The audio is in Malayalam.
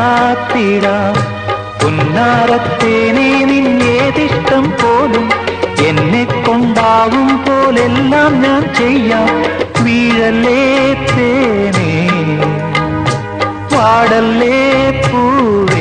കാത്തിടാം. പുന്നാരത്തേനെ നിന്നേതിഷ്ടം പോലും എന്നെ കൊണ്ടാവും പോലെല്ലാം ഞാൻ ചെയ്യാം. വീഴല്ലേ തേനേ, പാടല്ലേ പൂവേ,